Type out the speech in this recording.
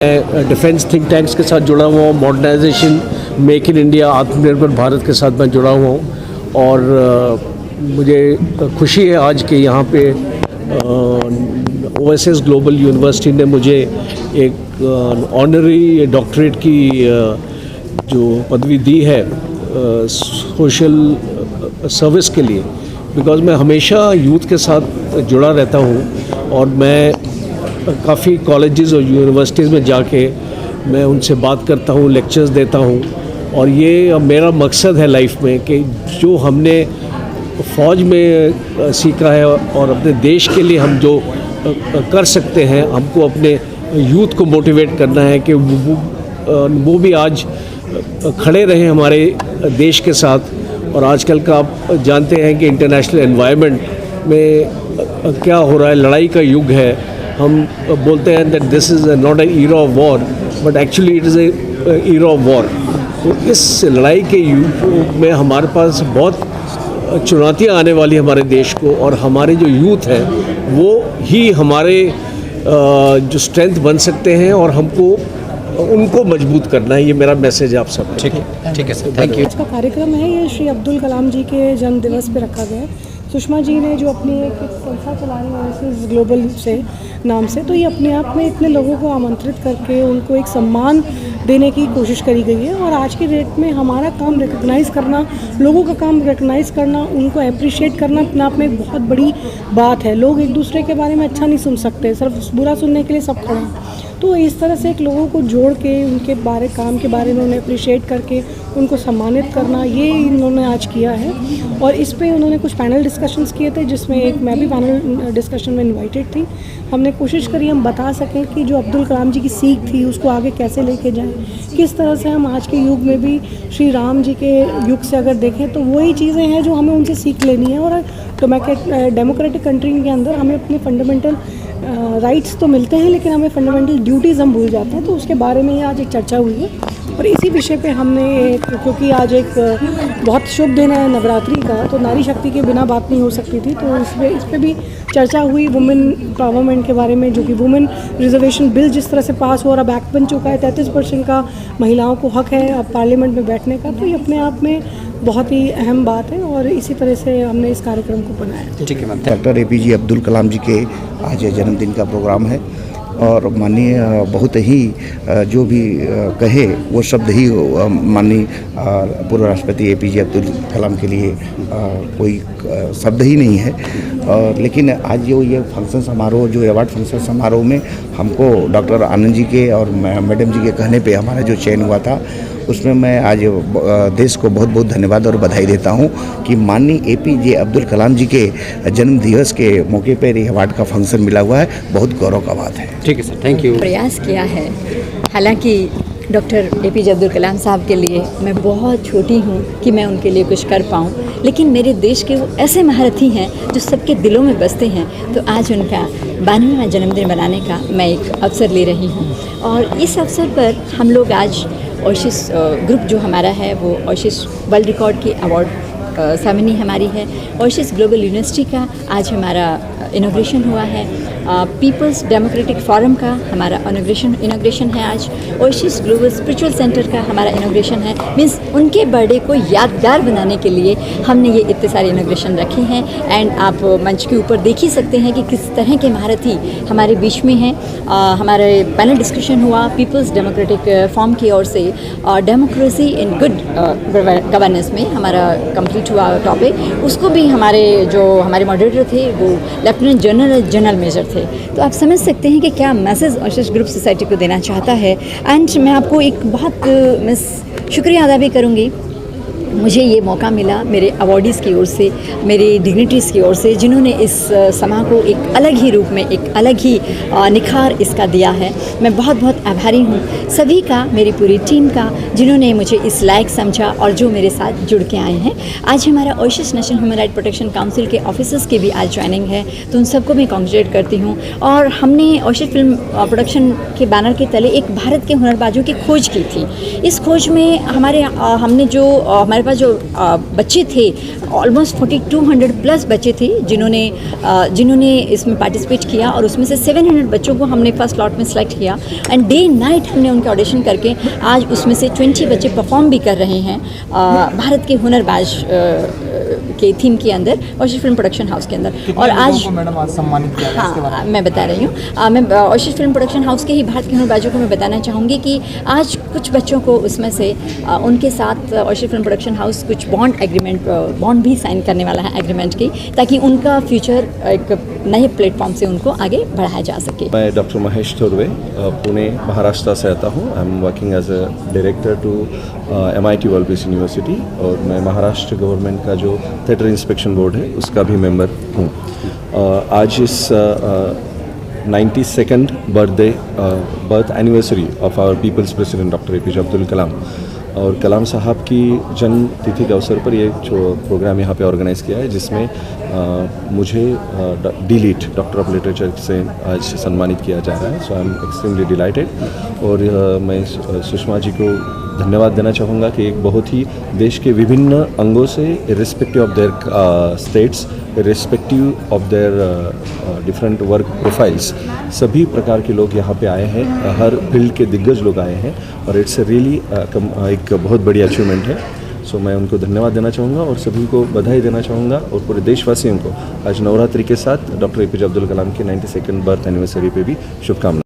मैं defence think tanks के साथ जुड़ा हुआ हूँ, मॉडर्नाइजेशन, मेक इन इंडिया, आत्मनिर्भर भारत के साथ मैं जुड़ा हुआ हूँ। और मुझे खुशी है आज के यहाँ पे ओएसएस ग्लोबल यूनिवर्सिटी ने मुझे एक ऑनरी डॉक्टरेट की जो पदवी दी है सोशल सर्विस के लिए, बिकॉज़ मैं हमेशा यूथ के साथ जुड़ा रहता हूँ और मैं काफ़ी कॉलेजेस और यूनिवर्सिटीज़ में जाके मैं उनसे बात करता हूँ, लेक्चर्स देता हूँ। और ये मेरा मकसद है लाइफ में कि जो हमने फ़ौज में सीखा है और अपने देश के लिए हम जो कर सकते हैं, हमको अपने यूथ को मोटिवेट करना है कि वो भी आज खड़े रहें हमारे देश के साथ। और आजकल का आप जानते हैं कि इंटरनेशनल एनवायरनमेंट में क्या हो रहा है, लड़ाई का युग है। हम बोलते हैं that this is not an era of war, but actually it is a era of war. तो इस लड़ाई के युग में हमारे पास बहुत चुनौतियां आने वाली हमारे देश को, और हमारे जो यूथ हैं वो ही हमारे जो स्ट्रेंथ बन सकते हैं, और हमको उनको मजबूत करना है। ये मेरा मैसेज आप सब। ठीक है सर, थैंक यू। आज का कार्यक्रम है ये श्री अब्दुल कलाम जी के जन्म दिवस पे रखा गया है। सुषमा जी ने जो अपनी एक संस्था चला रही है ओएसएस ग्लोबल से नाम से, तो ये अपने आप में इतने लोगों को आमंत्रित करके उनको एक सम्मान देने की कोशिश करी गई है। और आज के डेट में हमारा काम रिकग्नाइज़ करना, लोगों का काम रिकग्नाइज़ करना, उनको अप्रिशिएट करना अपने आप में एक बहुत बड़ी बात है। लोग एक दूसरे के बारे में अच्छा नहीं सुन सकते, सिर्फ बुरा सुनने के लिए सब खड़े हैं। तो इस तरह से एक लोगों को जोड़ के उनके काम के बारे में उन्हें अप्रिशिएट करके उनको सम्मानित करना, ये इन्होंने आज किया है। और इस पे उन्होंने कुछ पैनल डिस्कशंस किए थे, जिसमें एक मैं भी पैनल डिस्कशन में इनवाइटेड थी। हमने कोशिश करी हम बता सकें कि जो अब्दुल कलाम जी की सीख थी उसको आगे कैसे लेके जाएं, किस तरह से हम आज के युग में भी श्री राम जी के युग से अगर देखें तो वही चीज़ें हैं जो हमें उनसे सीख लेनी है। और डेमोक्रेटिक कंट्री के अंदर हमें अपने फंडामेंटल राइट्स तो मिलते हैं, लेकिन हमें फंडामेंटल ड्यूटीज़ हम भूल जाते हैं। तो उसके बारे में ही आज एक चर्चा हुई है। और इसी विषय पे हमने, क्योंकि आज एक बहुत शुभ दिन है नवरात्रि का, तो नारी शक्ति के बिना बात नहीं हो सकती थी, तो इस पे भी चर्चा हुई वुमेन एम्पावरमेंट के बारे में, जो कि वुमेन रिजर्वेशन बिल जिस तरह से पास हो और अब एक्ट बन चुका है, 33% का महिलाओं को हक है अब पार्लियामेंट में बैठने का। तो ये अपने आप में बहुत ही अहम बात है और इसी तरह से हमने इस कार्यक्रम को बनाया। ठीक है मैम। डॉक्टर APJ अब्दुल कलाम जी के आज जन्मदिन का प्रोग्राम है, और माननीय बहुत ही जो भी कहे वो शब्द ही माननीय पूर्व राष्ट्रपति APJ अब्दुल कलाम के लिए कोई शब्द ही नहीं है। लेकिन आज जो ये फंक्शन समारोह, जो अवार्ड फंक्शन समारोह में हमको डॉक्टर आनंद जी के और मैडम जी के कहने पे हमारा जो चयन हुआ था, उसमें मैं आज देश को बहुत बहुत धन्यवाद और बधाई देता हूं कि माननीय APJ अब्दुल कलाम जी के जन्म दिवस के मौके पर ये अवार्ड का फंक्शन मिला हुआ है। बहुत गौरव का बात है। ठीक है सर, थैंक यू। प्रयास किया है। हालांकि डॉक्टर APJ अब्दुल कलाम साहब के लिए मैं बहुत छोटी हूँ कि मैं उनके लिए कुछ कर पाऊँ, लेकिन मेरे देश के वो ऐसे महारथी हैं जो सबके दिलों में बसते हैं। तो आज उनका 92वां जन्मदिन मनाने का मैं एक अवसर ले रही हूँ। और इस अवसर पर हम लोग आज ओएसिस ग्रुप जो हमारा है, वो ओएसिस वर्ल्ड रिकॉर्ड की अवार्ड सेरेमनी हमारी है। ओएसिस ग्लोबल यूनिवर्सिटी का आज हमारा इनॉग्रेशन हुआ है। पीपल्स डेमोक्रेटिक फोरम का हमारा इनॉग्रेशन है आज। ओएसिस ग्लोबल स्पिरिचुअल सेंटर का हमारा इनॉग्रेशन है। मीन्स उनके बर्थडे को यादगार बनाने के लिए हमने ये इतने सारे इनॉग्रेशन रखे हैं। एंड आप मंच के ऊपर देख ही सकते हैं कि किस तरह के महारथी हमारे बीच में हैं। हमारे पैनल डिस्कशन हुआ पीपल्स डेमोक्रेटिक फोरम की ओर से, डेमोक्रेसी इन गुड गवर्नेंस में हमारा कंप्लीट हुआ टॉपिक। उसको भी हमारे मॉडरेटर थे वो लेफ्टिनेंट जनरल मेजर थे। तो आप समझ सकते हैं कि क्या मैसेज ओएसिस ग्रुप सोसाइटी को देना चाहता है। एंड मैं आपको एक बहुत शुक्रिया अदा भी करूँगी, मुझे ये मौका मिला मेरे अवॉर्डीज़ की ओर से, मेरे डिग्निटीज़ की ओर से, जिन्होंने इस समा को एक अलग ही रूप में, एक अलग ही निखार इसका दिया है। मैं बहुत बहुत आभारी हूँ सभी का, मेरी पूरी टीम का, जिन्होंने मुझे इस लायक समझा और जो मेरे साथ जुड़ के आए हैं। आज हमारा oasis national human right protection council के ऑफिसर्स की भी आज ज्वाइनिंग है, तो उन सबको मैं कॉन्ग्रेचुलेट करती हूँ। और हमने ओएसिस फिल्म प्रोडक्शन के बैनर के तले एक भारत के हुनरबाजों की खोज की थी। इस खोज में हमारे पास जो बच्चे थे, ऑलमोस्ट 4200 प्लस बच्चे थे जिन्होंने इसमें पार्टिसिपेट किया। और और उसमें से 700 बच्चों को हमने फर्स्ट लॉट में सेलेक्ट किया एंड डे नाइट हमने उनके ऑडिशन करके आज उसमें से 20 बच्चे परफॉर्म भी कर रहे हैं भारत के हुनरबाज के थीम के अंदर ओशिश फिल्म प्रोडक्शन हाउस के अंदर। और आज मैडम आज सम्मानित किया गया, इसके बारे हाँ मैं बता रही हूँ, मैं ओशिश फिल्म प्रोडक्शन हाउस के ही भारत के हुनरबाजों को मैं बताना चाहूँगी कि आज कुछ बच्चों को उसमें से उनके साथ ओशिश फिल्म प्रोडक्शन हाउस कुछ बॉन्ड भी साइन करने वाला है एग्रीमेंट की, ताकि उनका फ्यूचर एक नए प्लेटफॉर्म से उनको आगे बढ़ाया जा सके। मैं डॉक्टर महेश थोरवे पुणे महाराष्ट्र से आता हूँ। I am working as a director to MIT world peace university और मैं महाराष्ट्र गवर्नमेंट का जो थिएटर इंस्पेक्शन बोर्ड है उसका भी मेंबर हूँ। आज इस 92nd birth anniversary of our people's president doctor APJ Abdul Kalam और कलाम साहब की जन्म तिथि के अवसर पर ये जो प्रोग्राम यहाँ पे ऑर्गेनाइज़ किया है, जिसमें मुझे D.Litt डॉक्टर ऑफ लिटरेचर से आज सम्मानित किया जा रहा है। सो आई एम एक्सट्रीमली डिलाइटेड और मैं सुषमा जी को धन्यवाद देना चाहूँगा कि एक बहुत ही देश के विभिन्न अंगों से irrespective of their states, irrespective of their different work profiles, सभी प्रकार के लोग यहाँ पे आए हैं, हर फील्ड के दिग्गज लोग आए हैं और इट्स रियली एक बहुत बड़ी अचीवमेंट है। सो मैं उनको धन्यवाद देना चाहूँगा और सभी को बधाई देना चाहूँगा और पूरे देशवासियों को आज नवरात्रि के साथ डॉक्टर APJ अब्दुल कलाम की 92nd बर्थ एनिवर्सरी पे भी शुभकामनाएं।